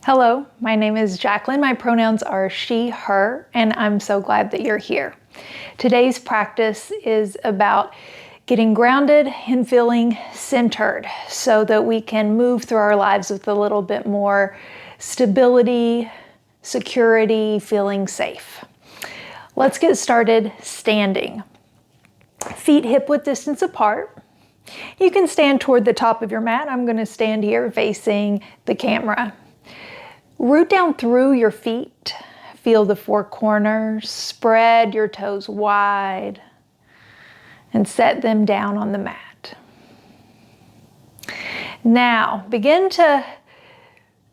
Hello, my name is Jacqueline. My pronouns are she, her, and I'm so glad that you're here. Today's practice is about getting grounded and feeling centered so that we can move through our lives with a little bit more stability, security, feeling safe. Let's get started standing. Feet hip-width distance apart. You can stand toward the top of your mat. I'm going to stand here facing the camera. Root down through your feet. Feel the four corners. Spread your toes wide and set them down on the mat. Now, begin to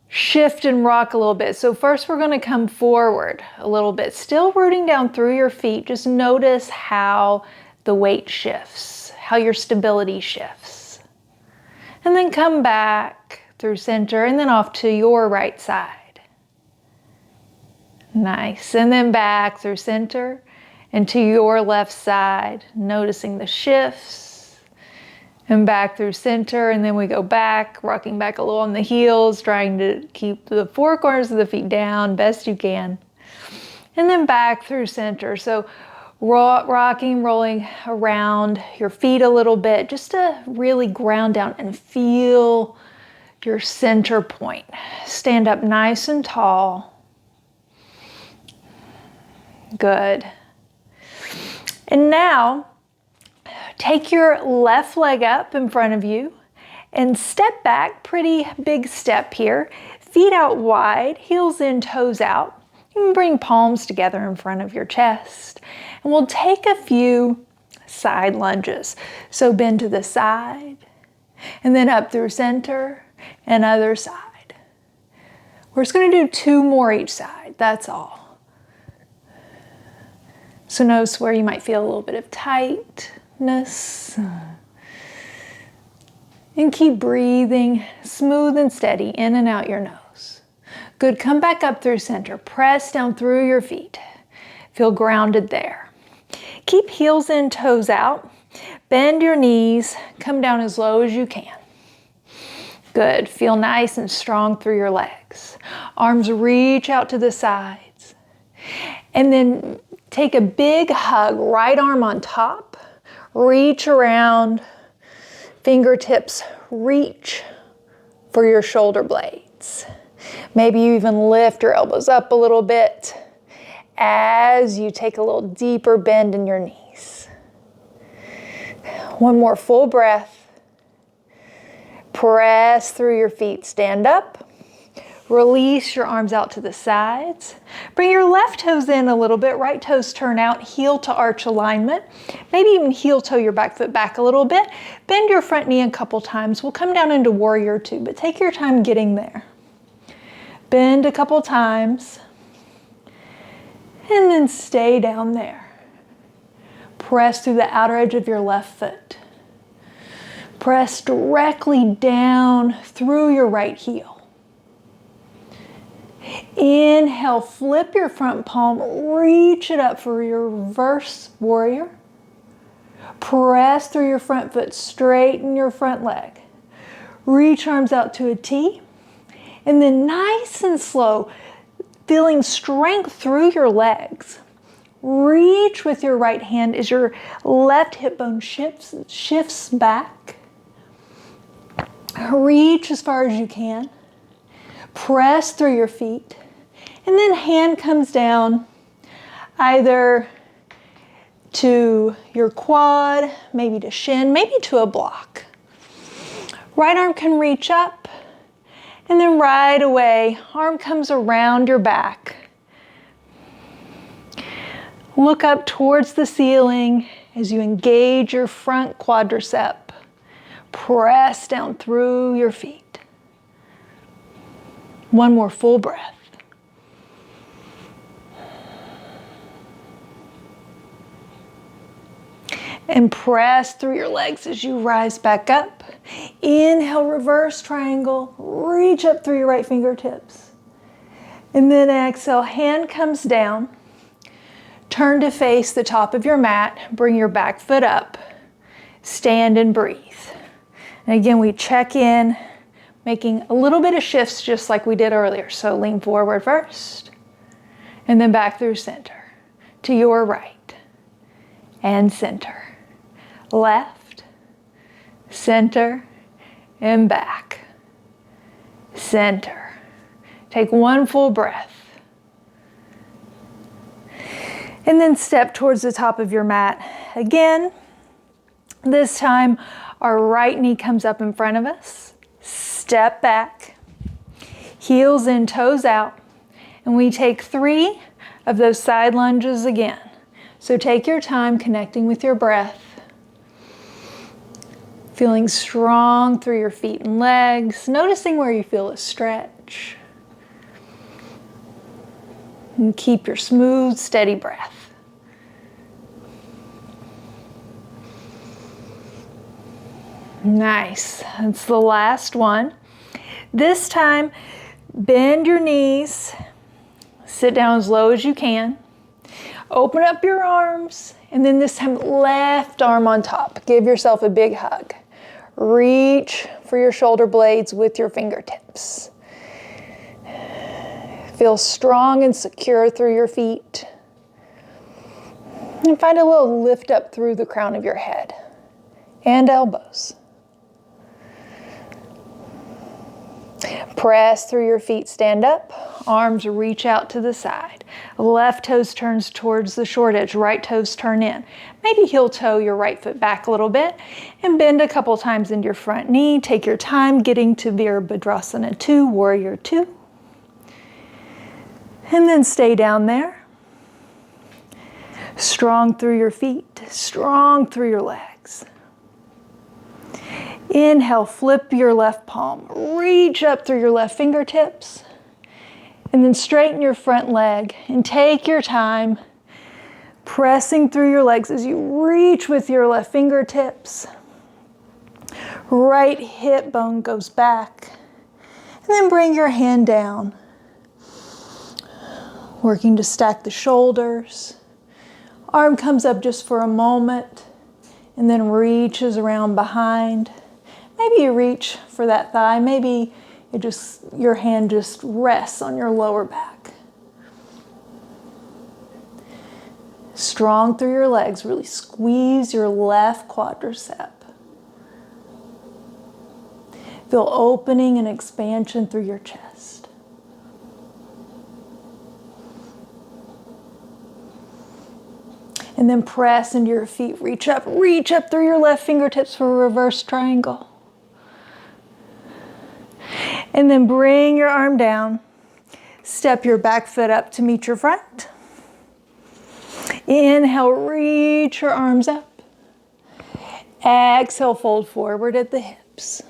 shift and rock a little bit. So first we're going to come forward a little bit. Still rooting down through your feet. Just notice how the weight shifts, how your stability shifts. And then come back through center and then off to your right side. Nice. And then back through center and to your left side, noticing the shifts. And back through center, and then we go back, rocking back a little on the heels, trying to keep the four corners of the feet down best you can. And then back through center. So rocking, rolling around your feet a little bit, just to really ground down and feel your center point. Stand up nice and tall. Good. And now, take your left leg up in front of you and step back, pretty big step here. Feet out wide, heels in, toes out. You can bring palms together in front of your chest. And we'll take a few side lunges. So bend to the side, and then up through center, and other side. We're just going to do two more each side, that's all. So notice where you might feel a little bit of tightness. And keep breathing smooth and steady in and out your nose. Good, come back up through center. Press down through your feet. Feel grounded there. Keep heels in, toes out. Bend your knees. Come down as low as you can. Good, feel nice and strong through your legs. Arms reach out to the sides. And then take a big hug, right arm on top. Reach around, fingertips reach for your shoulder blades. Maybe you even lift your elbows up a little bit as you take a little deeper bend in your knees. One more full breath. Press through your feet, stand up. Release your arms out to the sides. Bring your left toes in a little bit, right toes turn out, heel to arch alignment. Maybe even heel toe your back foot back a little bit. Bend your front knee a couple times. We'll come down into warrior two, but take your time getting there. Bend a couple times. And then stay down there. Press through the outer edge of your left foot. Press directly down through your right heel. Inhale, flip your front palm, reach it up for your reverse warrior. Press through your front foot, straighten your front leg. Reach arms out to a T. And then nice and slow, feeling strength through your legs. Reach with your right hand as your left hip bone shifts back. Reach as far as you can. Press through your feet. And then hand comes down either to your quad, maybe to shin, maybe to a block. Right arm can reach up. And then right away, arm comes around your back. Look up towards the ceiling as you engage your front quadricep. Press down through your feet. One more full breath. And press through your legs as you rise back up. Inhale, reverse triangle. Reach up through your right fingertips. And then exhale, hand comes down. Turn to face the top of your mat. Bring your back foot up. Stand and breathe. And again, we check in making a little bit of shifts just like we did earlier. So lean forward first, and then back through center, to your right, and center, left, center, and back, center. Take one full breath. And then step towards the top of your mat. Again, this time our right knee comes up in front of us. Step back, heels in, toes out, and we take 3 of those side lunges again. So take your time connecting with your breath, feeling strong through your feet and legs, noticing where you feel a stretch. And keep your smooth, steady breath. Nice. That's the last one. This time, bend your knees, sit down as low as you can, open up your arms, and then this time left arm on top. Give yourself a big hug. Reach for your shoulder blades with your fingertips. Feel strong and secure through your feet. And find a little lift up through the crown of your head and elbows. Press through your feet, stand up, arms reach out to the side. Left toes turns towards the short edge, right toes turn in. Maybe heel toe your right foot back a little bit and bend a couple times into your front knee. Take your time getting to Virabhadrasana II, Warrior II. And then stay down there. Strong through your feet, strong through your legs. Inhale, flip your left palm, reach up through your left fingertips, and then straighten your front leg and take your time pressing through your legs as you reach with your left fingertips. Right hip bone goes back, and then bring your hand down, working to stack the shoulders. Arm comes up just for a moment and then reaches around behind. Maybe you reach for that thigh. Maybe your hand just rests on your lower back. Strong through your legs. Really squeeze your left quadricep. Feel opening and expansion through your chest. And then press into your feet. Reach up through your left fingertips for a reverse triangle. And then bring your arm down. Step your back foot up to meet your front. Inhale, reach your arms up. Exhale, fold forward at the hips.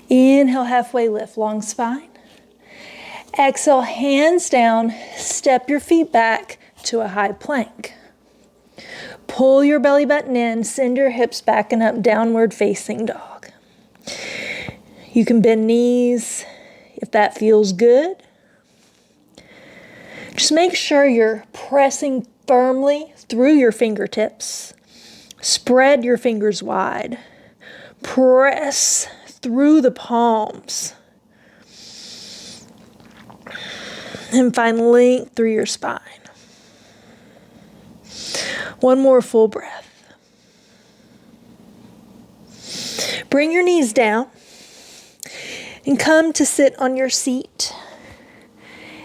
Inhale, halfway lift, long spine. Exhale, hands down, step your feet back to a high plank. Pull your belly button in, send your hips back and up, downward facing dog. You can bend knees if that feels good. Just make sure you're pressing firmly through your fingertips. Spread your fingers wide. Press through the palms. And find length through your spine. One more full breath. Bring your knees down and come to sit on your seat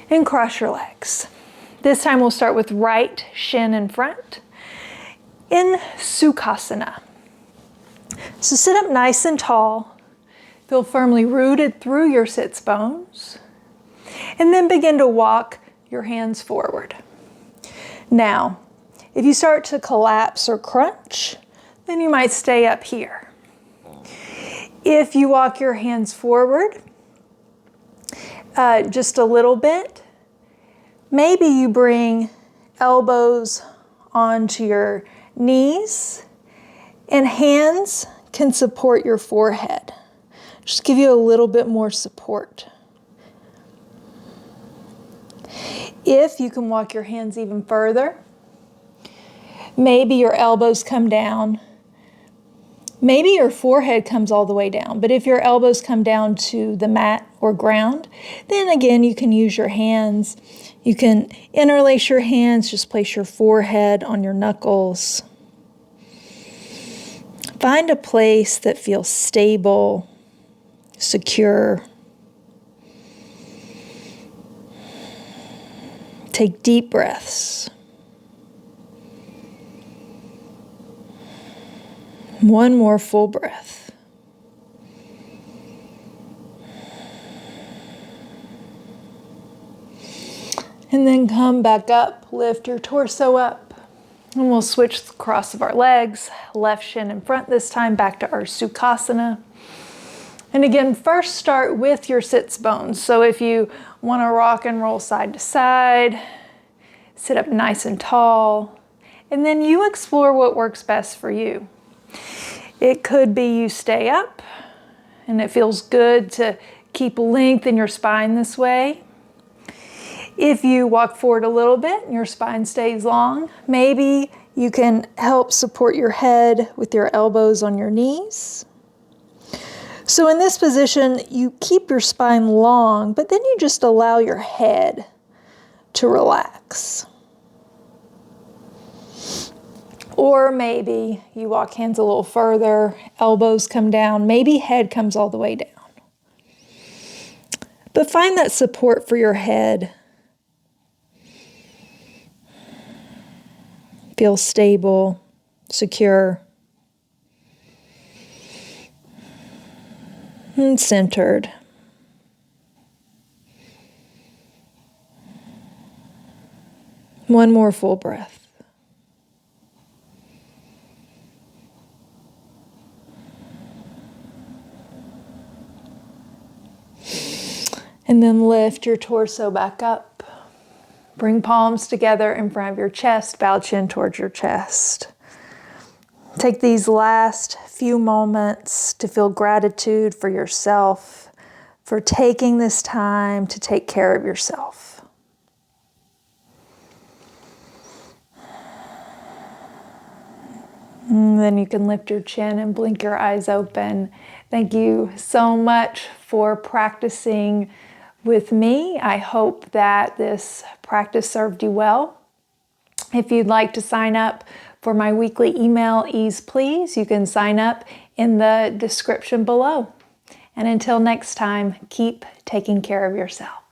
and cross your legs. This time we'll start with right shin in front in Sukhasana. So sit up nice and tall. Feel firmly rooted through your sits bones. And then begin to walk your hands forward. Now, if you start to collapse or crunch, then you might stay up here. If you walk your hands forward just a little bit, maybe you bring elbows onto your knees and hands can support your forehead. Just give you a little bit more support. If you can walk your hands even further, maybe your elbows come down. Maybe your forehead comes all the way down, but if your elbows come down to the mat or ground, then again, you can use your hands. You can interlace your hands, just place your forehead on your knuckles. Find a place that feels stable, secure. Take deep breaths. One more full breath. And then come back up, lift your torso up. And we'll switch the cross of our legs, left shin in front this time, back to our Sukhasana. And again, first start with your sits bones. So if you want to rock and roll side to side, sit up nice and tall, and then you explore what works best for you. It could be you stay up, and it feels good to keep length in your spine this way. If you walk forward a little bit and your spine stays long, maybe you can help support your head with your elbows on your knees. So in this position, you keep your spine long, but then you just allow your head to relax. Or maybe you walk hands a little further, elbows come down, maybe head comes all the way down. But find that support for your head. Feel stable, secure, and centered. One more full breath. And then lift your torso back up. Bring palms together in front of your chest, bow chin towards your chest. Take these last few moments to feel gratitude for yourself, for taking this time to take care of yourself. And then you can lift your chin and blink your eyes open. Thank you so much for practicing with me. I hope that this practice served you well. If you'd like to sign up for my weekly email, Ease Please, you can sign up in the description below. And until next time, keep taking care of yourself.